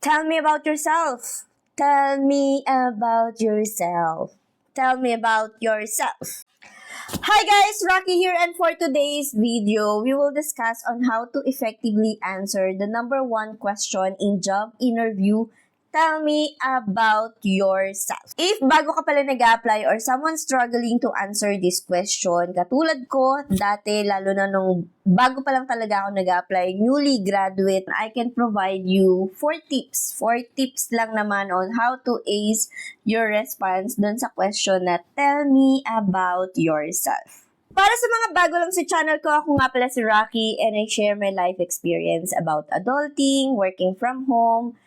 Tell me about yourself. Tell me about yourself. Tell me about yourself. Hi guys, Rocky here, and for today's video, we will discuss on how to effectively answer the number one question in job interview. Tell me about yourself. If bago ka pala nag-apply or someone struggling to answer this question, katulad ko, dati, lalo na nung bago pa lang talaga ako nag-apply, newly graduate, I can provide you 4 tips. 4 tips lang naman on how to ace your response dun sa question na tell me about yourself. Para sa mga bago lang sa channel ko, ako nga pala si Rocky, and I share my life experience about adulting, working from home,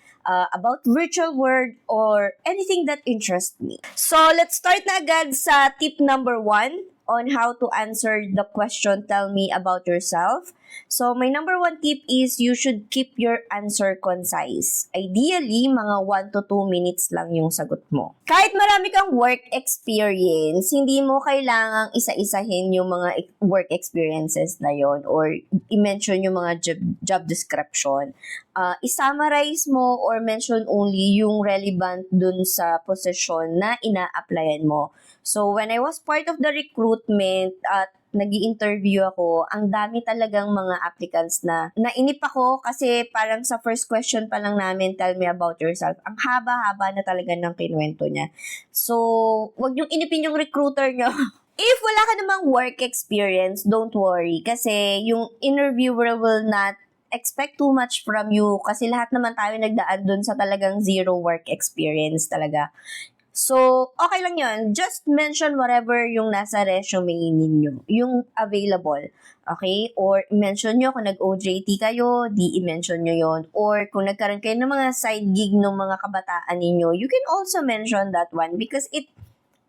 about virtual world, or anything that interests me. So, let's start na agad sa tip number 1 on how to answer the question, tell me about yourself. So, my number 1 tip is you should keep your answer concise. Ideally, mga 1 to 2 minutes lang yung sagot mo. Kahit marami kang work experience, hindi mo kailangang isa-isahin yung mga work experiences na yon or i-mention yung mga job description. I-summarize mo or mention only yung relevant dun sa position na ina-applyan mo. So, when I was part of the recruitment at nag-i-interview ako, ang dami talagang mga applicants na nainip ako kasi parang sa first question pa lang namin, tell me about yourself. Ang haba-haba na talaga ng kinuwento niya. So, wag niyong inipin yung recruiter niyo. If wala ka namang work experience, don't worry kasi yung interviewer will not expect too much from you kasi lahat naman tayo nagdaan dun sa talagang zero work experience talaga. So, okay lang yun. Just mention whatever yung nasa resume ninyo, yung available. Okay? Or mention nyo kung nag-OJT kayo, di i-mention nyo yon. Or kung nagkaroon kayo ng mga side gig ng mga kabataan ninyo, you can also mention that one because it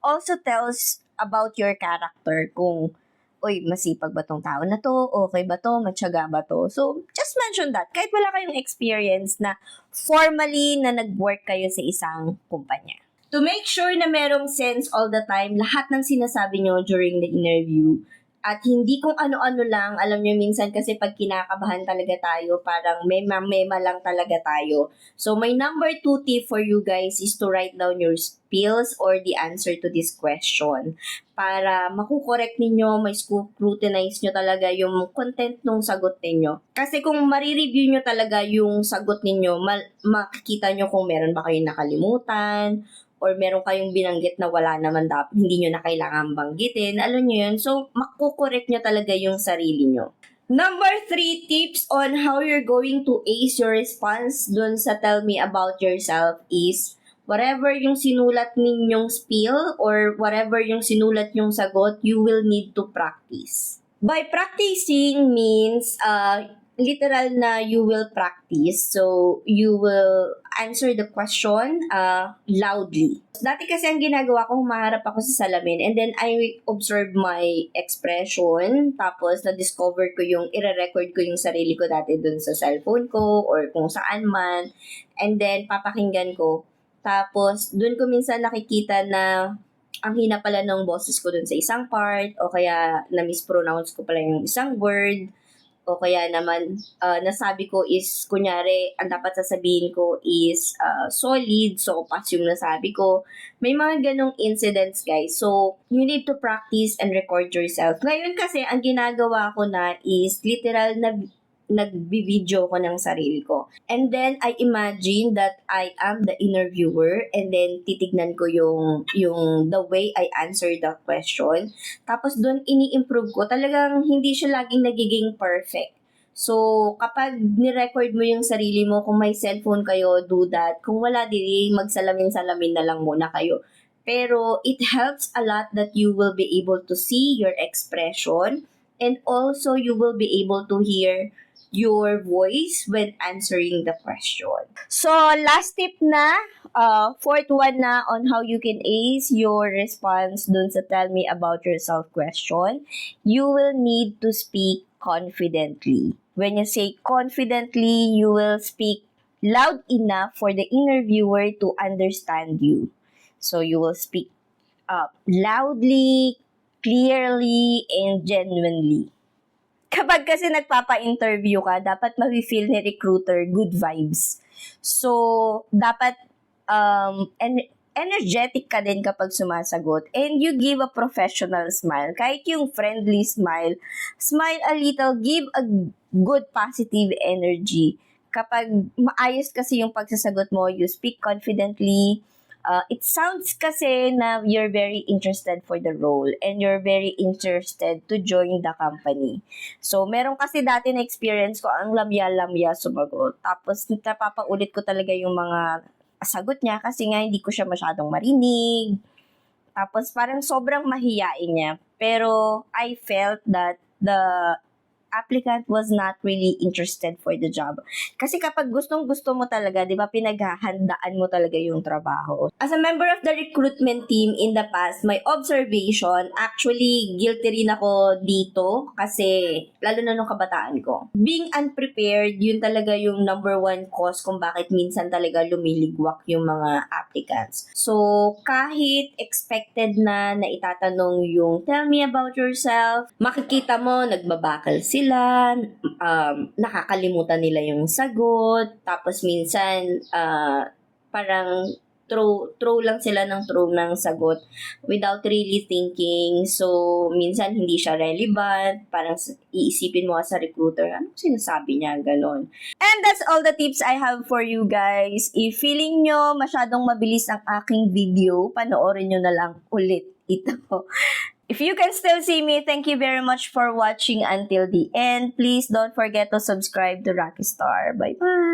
also tells about your character kung oy, masipag ba tong tao na to? Okay ba to? Matyaga ba to? So, just mention that. Kahit wala kayong experience na formally na nag-work kayo sa isang kumpanya. To make sure na merong sense all the time, lahat ng sinasabi nyo during the interview, at hindi kung ano-ano lang, alam nyo minsan kasi pag kinakabahan talaga tayo, parang mema lang talaga tayo. So, my number 2 tip for you guys is to write down your spills or the answer to this question. Para makukorek ninyo, may scrutinize nyo talaga yung content ng sagot ninyo. Kasi kung marireview nyo talaga yung sagot ninyo, makikita nyo kung meron ba kayong nakalimutan, or meron kayong binanggit na wala naman dapat, hindi nyo na kailangan banggitin, alam nyo yun? So, makukorek nyo talaga yung sarili nyo. Number 3 tips on how you're going to ace your response dun sa tell me about yourself is, whatever yung sinulat ninyong spiel or whatever yung sinulat yung sagot, you will need to practice. By practicing means, literal na you will practice. So, you will answer the question loudly. Dati kasi ang ginagawa ko, humaharap ako sa salamin and then I observe my expression. Tapos, na-discover ko yung, ire-record ko yung sarili ko dati dun sa cellphone ko or kung saan man. And then, papakinggan ko. Tapos, dun ko minsan nakikita na ang hina pala ng boses ko dun sa isang part o kaya na-mispronounce ko pala yung isang word. O kaya naman, nasabi ko is, kunyari, ang dapat sasabihin ko is solid, so pas yung nasabi ko. May mga ganong incidents, guys. So, you need to practice and record yourself. Ngayon kasi, ang ginagawa ko na is literal na nagbi-video ko ng sarili ko. And then, I imagine that I am the interviewer and then titignan ko yung the way I answer the question. Tapos doon ini-improve ko. Talagang hindi siya laging nagiging perfect. So, kapag ni-record mo yung sarili mo, kung may cellphone kayo, do that. Kung wala, di magsalamin-salamin na lang muna kayo. Pero, it helps a lot that you will be able to see your expression and also you will be able to hear your voice when answering the question. So, last tip na, fourth one na on how you can ace your response dun sa tell me about yourself question. You will need to speak confidently. When you say confidently, you will speak loud enough for the interviewer to understand you. So, you will speak loudly, clearly, and genuinely. Kapag kasi nagpapa-interview ka, dapat ma-feel ni recruiter good vibes. So, dapat energetic ka din kapag sumasagot. And you give a professional smile. Kahit yung friendly smile, smile a little, give a good positive energy. Kapag maayos kasi yung pagsasagot mo, you speak confidently, it sounds kasi na you're very interested for the role and you're very interested to join the company. So, meron kasi dati na experience ko, ang lamya-lamya sumagot. Tapos, napapaulit ko talaga yung mga sagot niya kasi nga hindi ko siya masyadong marinig. Tapos, parang sobrang mahiyain niya. Pero, I felt that the applicant was not really interested for the job. Kasi kapag gustong-gusto mo talaga, di ba, pinaghahandaan mo talaga yung trabaho. As a member of the recruitment team in the past, my observation, actually, guilty rin ako dito kasi, lalo na nung kabataan ko. Being unprepared, yun talaga yung number one cause kung bakit minsan talaga lumiligwak yung mga applicants. So, kahit expected na itatanong yung, tell me about yourself, makikita mo, nagbabakal sila, nakakalimutan nila yung sagot, tapos minsan parang throw lang sila ng sagot without really thinking. So, minsan hindi siya relevant, parang iisipin mo sa recruiter, ano sinasabi niya, ganon. And that's all the tips I have for you guys. If feeling nyo masyadong mabilis ang aking video, panoorin nyo na lang ulit ito. If you can still see me, thank you very much for watching until the end. Please don't forget to subscribe to Rocky Star. Bye-bye!